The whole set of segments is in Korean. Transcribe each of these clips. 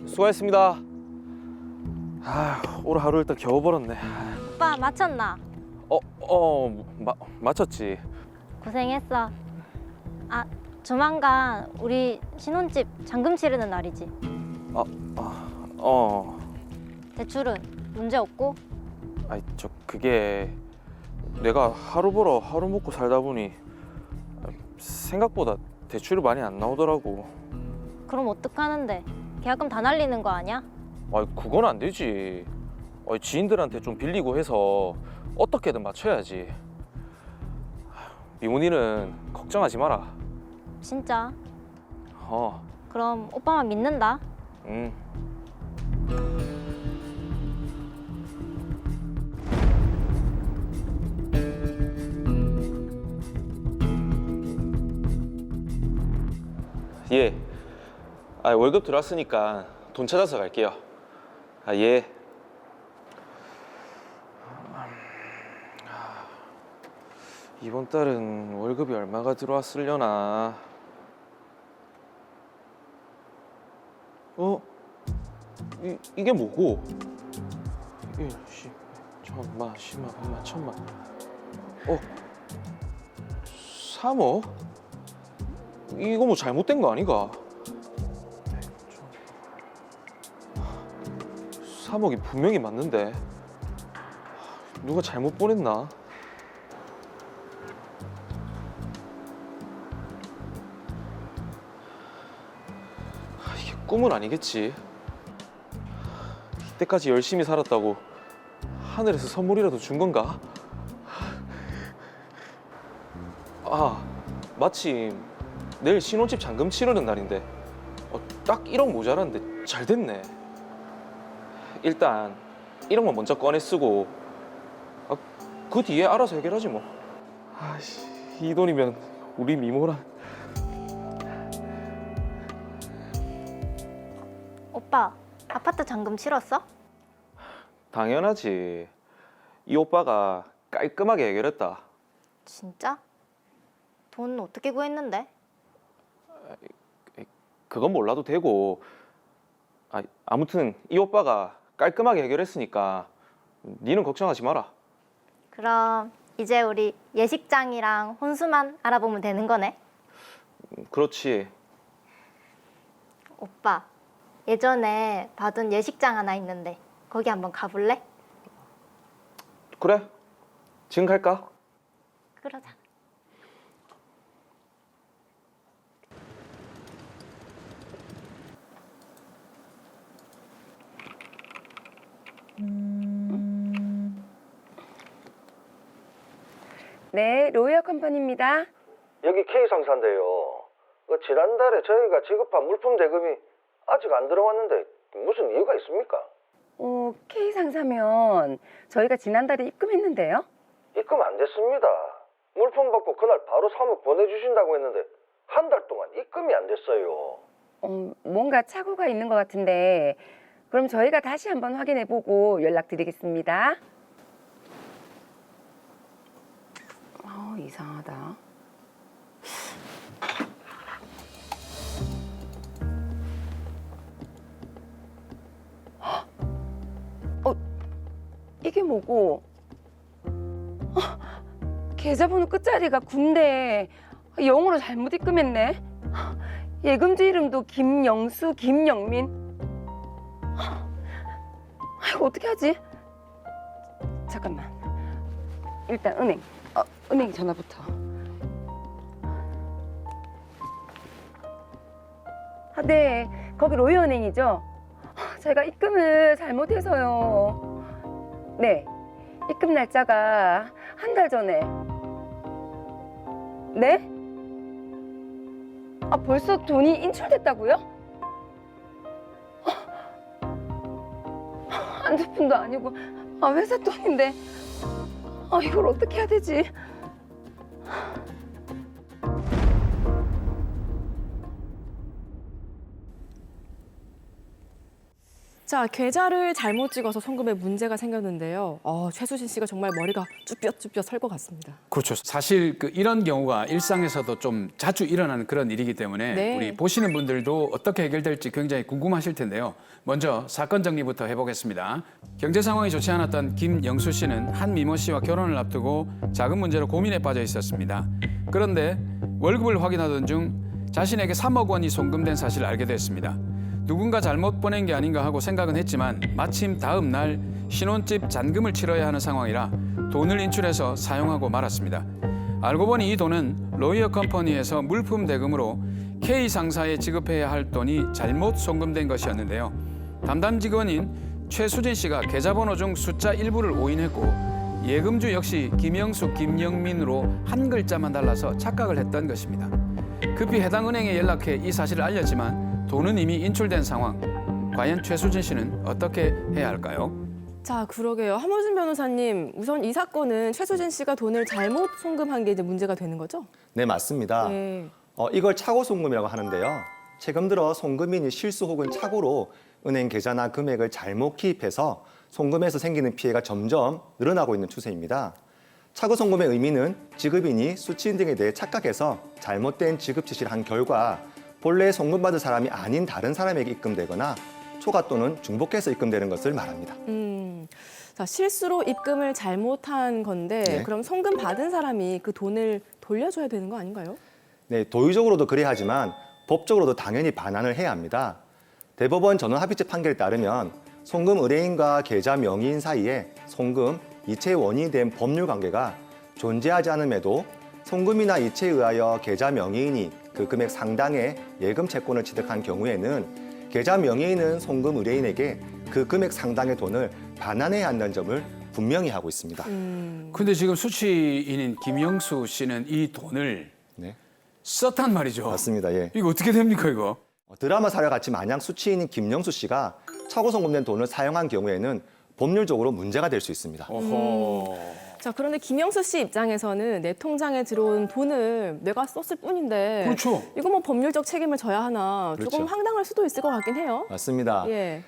수고했습니다. 오늘 하루 일단 겨우 벌었네. 오빠 마쳤나? 맞췄지. 고생했어. 조만간 우리 신혼집 잔금 치르는 날이지. 대출은 문제 없고? 그게 내가 하루 벌어 하루 먹고 살다 보니 생각보다 대출이 많이 안 나오더라고. 그럼 어떡하는데? 계약금 다 날리는 거 아니야? 그건 안 되지. 지인들한테 좀 빌리고 해서 어떻게든 맞춰야지. 미문이는 걱정하지 마라. 진짜? 어. 그럼 오빠만 믿는다. 응. 예. 월급 들어왔으니까 돈 찾아서 갈게요. 예. 이번 달은 월급이 얼마가 들어왔으려나. 이게 뭐고? 1, 10, 1000만, 10만, 100만, 1000만. 3억? 이거 뭐 잘못된 거 아니가? 3억이 분명히 맞는데 누가 잘못 보냈나? 이게 꿈은 아니겠지? 이때까지 열심히 살았다고 하늘에서 선물이라도 준 건가? 마침 내일 신혼집 잔금 치르는 날인데 딱 1억 모자란데 잘 됐네. 일단 1억만 먼저 꺼내 쓰고 그 뒤에 알아서 해결하지 뭐. 이 돈이면 우리 미모랑. 오빠, 아파트 잔금 치렀어? 당연하지. 이 오빠가 깔끔하게 해결했다. 진짜? 돈 어떻게 구했는데? 그건 몰라도 되고. 아무튼 이 오빠가 깔끔하게 해결했으니까 니는 걱정하지 마라. 그럼 이제 우리 예식장이랑 혼수만 알아보면 되는 거네? 그렇지. 오빠, 예전에 봐둔 예식장 하나 있는데 거기 한번 가볼래? 그래. 지금 갈까? 그러자. 네, 로이어 컴퍼니입니다. 여기 K상사인데요. 지난달에 저희가 지급한 물품 대금이 아직 안 들어왔는데 무슨 이유가 있습니까? K상사면 저희가 지난달에 입금했는데요. 입금 안 됐습니다. 물품 받고 그날 바로 3억 보내주신다고 했는데 한 달 동안 입금이 안 됐어요. 뭔가 착오가 있는 것 같은데 그럼 저희가 다시 한번 확인해보고 연락드리겠습니다. 이상하다. 이게 뭐고? 계좌번호 끝자리가 9인데 영어로 잘못 입금했네. 예금주 이름도 김영수, 김영민. 이거 어떻게 하지? 잠깐만. 일단 은행 전화부터. 네, 거기 로이어은행이죠? 제가 입금을 잘못해서요. 네, 입금 날짜가 한 달 전에. 네? 벌써 돈이 인출됐다고요? 한두 푼도 아니고 회사 돈인데 이걸 어떻게 해야 되지? 자, 계좌를 잘못 찍어서 송금에 문제가 생겼는데요. 최수진 씨가 정말 머리가 쭈뼛쭈뼛 설 것 같습니다. 그렇죠. 사실 이런 경우가 일상에서도 좀 자주 일어나는 그런 일이기 때문에 네. 우리 보시는 분들도 어떻게 해결될지 굉장히 궁금하실 텐데요. 먼저 사건 정리부터 해보겠습니다. 경제 상황이 좋지 않았던 김영수 씨는 한 미모 씨와 결혼을 앞두고 작은 문제로 고민에 빠져 있었습니다. 그런데 월급을 확인하던 중 자신에게 3억 원이 송금된 사실을 알게 됐습니다. 누군가 잘못 보낸 게 아닌가 하고 생각은 했지만 마침 다음 날 신혼집 잔금을 치러야 하는 상황이라 돈을 인출해서 사용하고 말았습니다. 알고 보니 이 돈은 로이어 컴퍼니에서 물품 대금으로 K 상사에 지급해야 할 돈이 잘못 송금된 것이었는데요. 담당 직원인 최수진 씨가 계좌번호 중 숫자 일부를 오인했고 예금주 역시 김영수, 김영민으로 한 글자만 달라서 착각을 했던 것입니다. 급히 해당 은행에 연락해 이 사실을 알렸지만 돈은 이미 인출된 상황. 과연 최수진 씨는 어떻게 해야 할까요? 자, 그러게요. 함호진 변호사님, 우선 이 사건은 최수진 씨가 돈을 잘못 송금한 게 이제 문제가 되는 거죠? 네, 맞습니다. 네. 이걸 착오 송금이라고 하는데요. 최근 들어 송금인이 실수 혹은 착오로 은행 계좌나 금액을 잘못 기입해서 송금에서 생기는 피해가 점점 늘어나고 있는 추세입니다. 착오 송금의 의미는 지급인이 수취인 등에 대해 착각해서 잘못된 지급 지시를 한 결과 본래 송금받을 사람이 아닌 다른 사람에게 입금되거나 초과 또는 중복해서 입금되는 것을 말합니다. 자, 실수로 입금을 잘못한 건데 네. 그럼 송금 받은 사람이 그 돈을 돌려줘야 되는 거 아닌가요? 네, 도의적으로도 그래야 하지만 법적으로도 당연히 반환을 해야 합니다. 대법원 전원합의체 판결에 따르면 송금 의뢰인과 계좌 명의인 사이에 송금, 이체의 원인이 된 법률 관계가 존재하지 않음에도 송금이나 이체에 의하여 계좌 명의인이 그 금액 상당의 예금 채권을 취득한 경우에는 계좌 명의인은 송금 의뢰인에게 그 금액 상당의 돈을 반환해야 한다는 점을 분명히 하고 있습니다. 근데 지금 수취인인 김영수 씨는 이 돈을 네, 썼단 말이죠. 맞습니다. 예. 이거 어떻게 됩니까, 이거? 드라마 사례와 같이 만약 수취인인 김영수 씨가 착오 송금된 돈을 사용한 경우에는 법률적으로 문제가 될 수 있습니다. 어허. 자, 그런데 김영수 씨 입장에서는 내 통장에 들어온 돈을 내가 썼을 뿐인데 그렇죠. 이거 뭐 법률적 책임을 져야 하나 조금 그렇죠. 황당할 수도 있을 것 같긴 해요. 맞습니다. 예.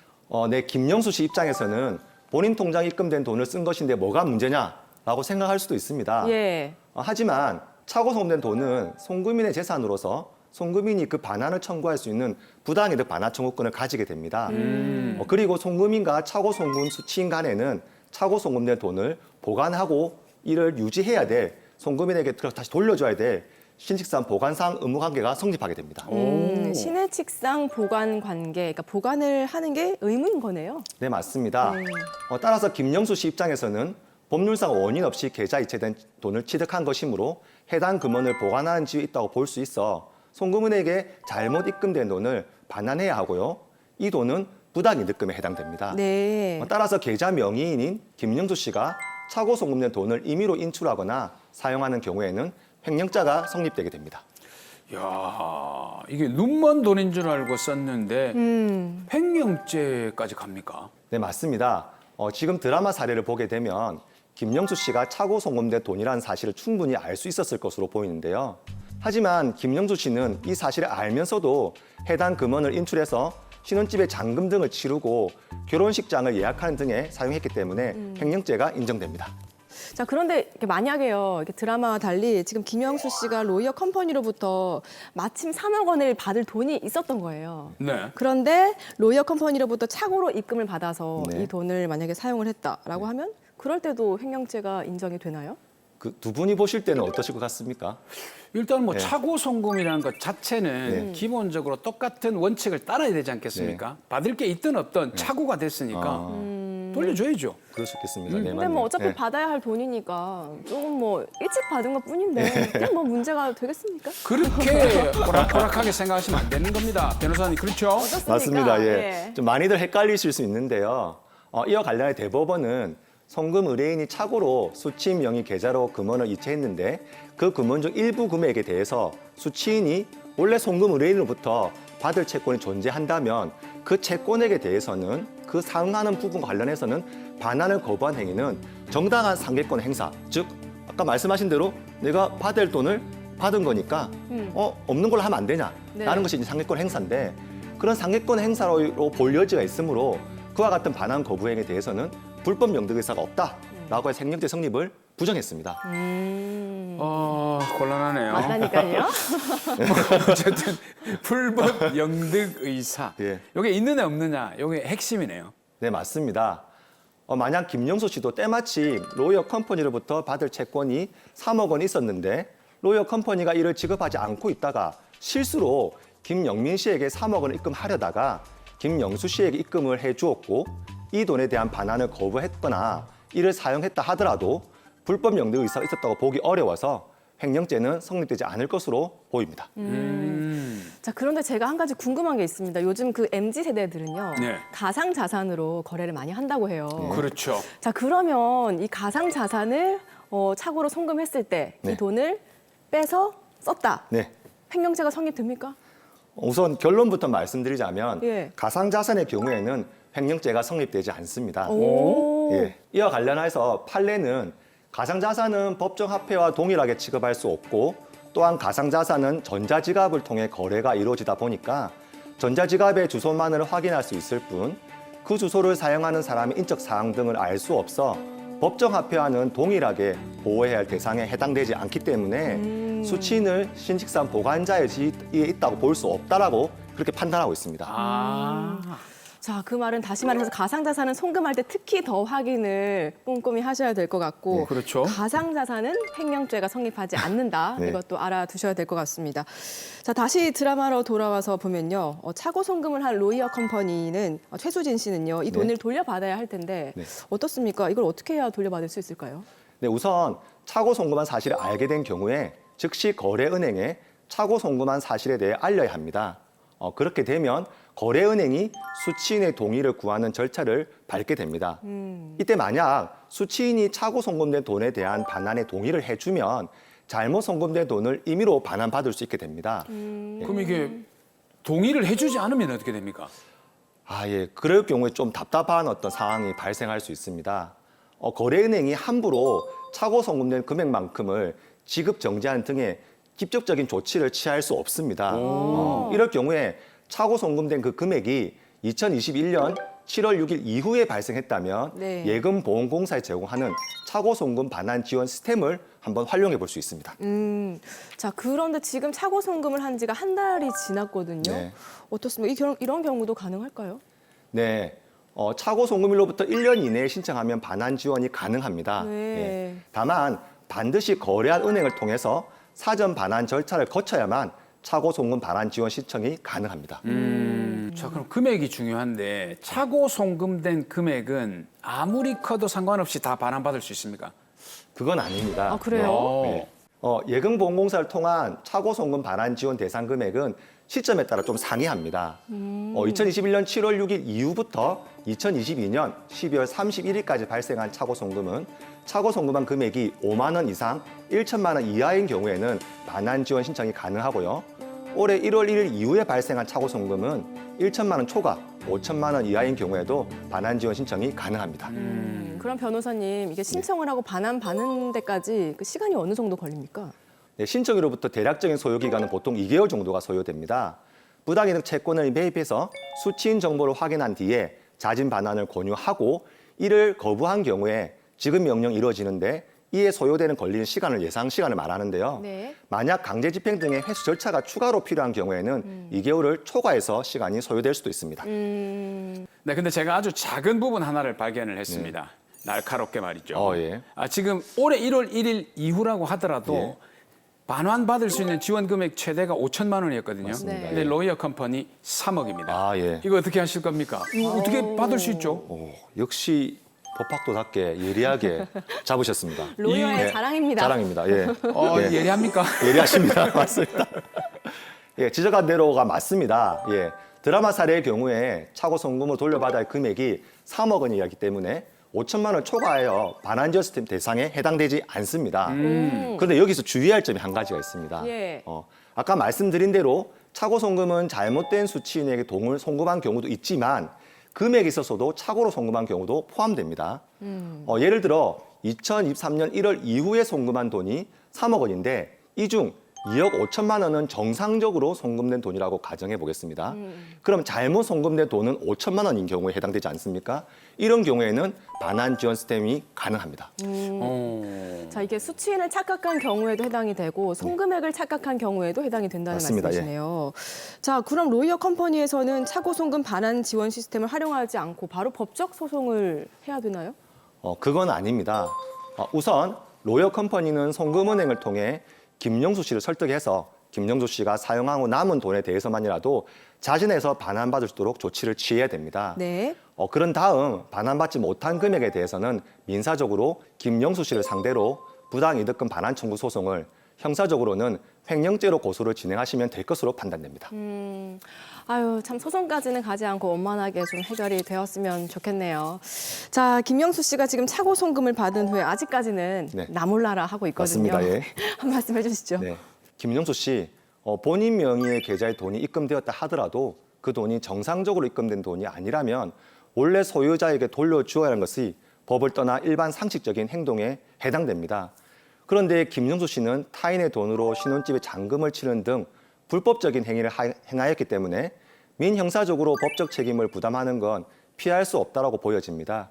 김영수 씨 입장에서는 본인 통장에 입금된 돈을 쓴 것인데 뭐가 문제냐라고 생각할 수도 있습니다. 예. 하지만 착오 송금된 돈은 송금인의 재산으로서 송금인이 그 반환을 청구할 수 있는 부당이득 반환 청구권을 가지게 됩니다. 그리고 송금인과 착오 송금 수취인 간에는 착오 송금된 돈을 보관하고 이를 유지해야 될 송금인에게 다시 돌려줘야 될 신식상 보관상 의무 관계가 성립하게 됩니다. 신해칙상 보관 관계, 그러니까 보관을 하는 게 의무인 거네요. 네, 맞습니다. 따라서 김영수 씨 입장에서는 법률상 원인 없이 계좌 이체된 돈을 취득한 것이므로 해당 금원을 보관하는 지위에 있다고 볼 수 있어 송금인에게 잘못 입금된 돈을 반환해야 하고요. 이 돈은 부당이득금에 해당됩니다. 네. 따라서 계좌 명의인인 김영수 씨가 착오 송금된 돈을 임의로 인출하거나 사용하는 경우에는 횡령죄가 성립되게 됩니다. 야, 이게 눈먼 돈인 줄 알고 썼는데 횡령죄까지 갑니까? 네, 맞습니다. 지금 드라마 사례를 보게 되면 김영수 씨가 착오 송금된 돈이라는 사실을 충분히 알 수 있었을 것으로 보이는데요. 하지만 김영수 씨는 이 사실을 알면서도 해당 금원을 인출해서 신혼집에 잔금 등을 치르고 결혼식장을 예약하는 등에 사용했기 때문에 횡령죄가 인정됩니다. 자, 그런데 만약에요, 이렇게 드라마와 달리 지금 김영수 씨가 로이어 컴퍼니로부터 마침 3억 원을 받을 돈이 있었던 거예요. 네. 그런데 로이어 컴퍼니로부터 착오로 입금을 받아서 네. 이 돈을 만약에 사용을 했다라고 하면 그럴 때도 횡령죄가 인정이 되나요? 그 두 분이 보실 때는 어떠실 것 같습니까? 일단 뭐 네. 착오 송금이라는 것 자체는 네. 기본적으로 똑같은 원칙을 따라야 되지 않겠습니까? 받을 게 있든 없든 착오가 됐으니까 돌려줘야죠. 그럴 수 있겠습니다. 네, 근데 맞네요. 뭐 어차피 네. 받아야 할 돈이니까 조금 뭐 일찍 받은 것 뿐인데 그게 뭐 문제가 되겠습니까? 그렇게 호락호락하게 생각하시면 안 되는 겁니다. 변호사님, 그렇죠? 어떻습니까? 맞습니다. 예. 좀 많이들 헷갈리실 수 있는데요. 이와 관련해 대법원은 송금 의뢰인이 착오로 수취인 명의 계좌로 금원을 이체했는데 그 금원 중 일부 금액에 대해서 수취인이 원래 송금 의뢰인으로부터 받을 채권이 존재한다면 그 채권액에 대해서는 그 상응하는 부분과 관련해서는 반환을 거부한 행위는 정당한 상계권 행사, 즉 아까 말씀하신 대로 내가 받을 돈을 받은 거니까 없는 걸로 하면 안 되냐라는 네. 것이 이제 상계권 행사인데 그런 상계권 행사로 볼 여지가 있으므로 그와 같은 반환 거부 행위에 대해서는 불법 영득 의사가 없다라고 해서 횡령죄 성립을 부정했습니다. 곤란하네요. 맞다니까요. 어쨌든 불법 영득 의사. 예. 이게 있느냐 없느냐, 이게 핵심이네요. 네, 맞습니다. 만약 김영수 씨도 때마침 로이어 컴퍼니로부터 받을 채권이 3억 원이 있었는데 로이어 컴퍼니가 이를 지급하지 않고 있다가 실수로 김영민 씨에게 3억 원을 입금하려다가 김영수 씨에게 입금을 해주었고 이 돈에 대한 반환을 거부했거나 이를 사용했다 하더라도 불법 영득 의사가 있었다고 보기 어려워서 횡령죄는 성립되지 않을 것으로 보입니다. 자, 그런데 제가 한 가지 궁금한 게 있습니다. 요즘 그 MZ 세대들은요, 네. 가상 자산으로 거래를 많이 한다고 해요. 그렇죠. 자, 그러면 이 가상 자산을 착오로 송금했을 때 이 네. 돈을 빼서 썼다. 네. 횡령죄가 성립됩니까? 우선 결론부터 말씀드리자면 예. 가상자산의 경우에는 횡령죄가 성립되지 않습니다. 오. 예. 이와 관련해서 판례는 가상자산은 법정화폐와 동일하게 취급할 수 없고 또한 가상자산은 전자지갑을 통해 거래가 이루어지다 보니까 전자지갑의 주소만을 확인할 수 있을 뿐 그 주소를 사용하는 사람의 인적 사항 등을 알 수 없어 법정화폐와는 동일하게 보호해야 할 대상에 해당되지 않기 때문에 수취인을 신식상 보관자의 지위에 있다고 볼 수 없다라고 그렇게 판단하고 있습니다. 자, 그 말은 다시 말해서 가상자산은 송금할 때 특히 더 확인을 꼼꼼히 하셔야 될 것 같고 네, 그렇죠. 가상자산은 횡령죄가 성립하지 않는다. 네. 이것도 알아두셔야 될 것 같습니다. 자, 다시 드라마로 돌아와서 보면요. 착오 송금을 한 로이어 컴퍼니는 최수진 씨는요. 이 돈을 돌려받아야 할 텐데 네. 어떻습니까? 이걸 어떻게 해야 돌려받을 수 있을까요? 네, 우선 착오 송금한 사실을 알게 된 경우에 즉시 거래은행에 착오 송금한 사실에 대해 알려야 합니다. 그렇게 되면 거래은행이 수취인의 동의를 구하는 절차를 밟게 됩니다. 이때 만약 수취인이 착오 송금된 돈에 대한 반환에 동의를 해주면 잘못 송금된 돈을 임의로 반환받을 수 있게 됩니다. 그럼 이게 동의를 해주지 않으면 어떻게 됩니까? 예. 그럴 경우에 좀 답답한 어떤 상황이 발생할 수 있습니다. 거래은행이 함부로 착오 송금된 금액만큼을 지급 정지하는 등의 직접적인 조치를 취할 수 없습니다. 이럴 경우에 착오 송금된 그 금액이 2021년 7월 6일 이후에 발생했다면 네. 예금보험공사에 제공하는 착오 송금 반환 지원 시스템을 한번 활용해 볼 수 있습니다. 자, 그런데 지금 착오 송금을 한 지가 한 달이 지났거든요. 네. 어떻습니까? 이런 경우도 가능할까요? 네. 착오 송금일로부터 1년 이내에 신청하면 반환 지원이 가능합니다. 네. 다만 반드시 거래한 은행을 통해서 사전 반환 절차를 거쳐야만 착오 송금 반환 지원 신청이 가능합니다. 자, 그럼 금액이 중요한데 착오 송금된 금액은 아무리 커도 상관없이 다 반환받을 수 있습니까? 그건 아닙니다. 아, 그래요? 네. 예금보험공사를 통한 착오 송금 반환 지원 대상 금액은 시점에 따라 좀 상이합니다. 2021년 7월 6일 이후부터 2022년 12월 31일까지 발생한 착오 송금은 착오 송금한 금액이 5만 원 이상 1천만 원 이하인 경우에는 반환 지원 신청이 가능하고요. 올해 1월 1일 이후에 발생한 착오 송금은 1천만 원 초과 5천만 원 이하인 경우에도 반환 지원 신청이 가능합니다. 그럼 변호사님, 이게 신청을 하고 반환 받는 데까지 그 시간이 어느 정도 걸립니까? 네, 신청일로부터 대략적인 소요 기간은 보통 2개월 정도가 소요됩니다. 부당이득 채권을 매입해서 수취인 정보를 확인한 뒤에 자진 반환을 권유하고 이를 거부한 경우에 지급 명령이 이루어지는데 이에 소요되는 걸리는 시간을 예상 시간을 말하는데요. 네. 만약 강제 집행 등의 회수 절차가 추가로 필요한 경우에는 2개월을 초과해서 시간이 소요될 수도 있습니다. 네, 근데 제가 아주 작은 부분 하나를 발견을 했습니다. 날카롭게 말이죠. 예. 지금 올해 1월 1일 이후라고 하더라도 예. 반환받을 수 있는 지원 금액 최대가 5천만 원이었거든요. 맞습니다. 근데 예. 로이어 컴퍼니 3억입니다. 예. 이거 어떻게 하실 겁니까? 이거 어떻게 받을 수 있죠? 역시 법학도답게 예리하게 잡으셨습니다. 로이어의 예. 자랑입니다. 자랑입니다. 예. 예. 예리합니까? 예리하십니다. 맞습니다. 예, 지적한 대로가 맞습니다. 예. 드라마 사례의 경우에 착오 송금을 돌려받아야 할 금액이 3억 원이었기 때문에 5천만 원 초과하여 반환 지원 시스템 대상에 해당되지 않습니다. 그런데 여기서 주의할 점이 한 가지가 있습니다. 예. 아까 말씀드린 대로 착오 송금은 잘못된 수취인에게 돈을 송금한 경우도 있지만 금액에 있어서도 착오로 송금한 경우도 포함됩니다. 예를 들어 2023년 1월 이후에 송금한 돈이 3억 원인데 이 중 2억 5천만 원은 정상적으로 송금된 돈이라고 가정해 보겠습니다. 그럼 잘못 송금된 돈은 5천만 원인 경우에 해당되지 않습니까? 이런 경우에는 반환 지원 시스템이 가능합니다. 자, 이게 수취인을 착각한 경우에도 해당이 되고 송금액을 착각한 경우에도 해당이 된다는 맞습니다. 말씀이시네요. 자, 그럼 로이어 컴퍼니에서는 차고 송금 반환 지원 시스템을 활용하지 않고 바로 법적 소송을 해야 되나요? 그건 아닙니다. 우선 로이어 컴퍼니는 송금은행을 통해 김영수 씨를 설득해서 김영수 씨가 사용하고 남은 돈에 대해서만이라도 자진해서 반환받을 수 있도록 조치를 취해야 됩니다. 네. 그런 다음 반환받지 못한 금액에 대해서는 민사적으로 김영수 씨를 상대로 부당이득금 반환 청구 소송을, 형사적으로는 횡령죄로 고소를 진행하시면 될 것으로 판단됩니다. 아유, 참 소송까지는 가지 않고 원만하게 좀 해결이 되었으면 좋겠네요. 자, 김영수 씨가 지금 차고 송금을 받은 후에 아직까지는 네. 나몰라라 하고 있거든요. 맞습니다. 예. 한 말씀 해주시죠. 네. 김영수 씨, 본인 명의의 계좌에 돈이 입금되었다 하더라도 그 돈이 정상적으로 입금된 돈이 아니라면 원래 소유자에게 돌려주어야 하는 것이 법을 떠나 일반 상식적인 행동에 해당됩니다. 그런데 김영수 씨는 타인의 돈으로 신혼집에 잔금을 치는 등 불법적인 행위를 행하였기 때문에 민형사적으로 법적 책임을 부담하는 건 피할 수 없다고 보여집니다.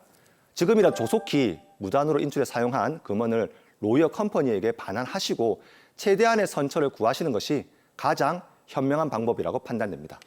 지금이라 조속히 무단으로 인출해 사용한 금원을 로이어 컴퍼니에게 반환하시고 최대한의 선처를 구하시는 것이 가장 현명한 방법이라고 판단됩니다.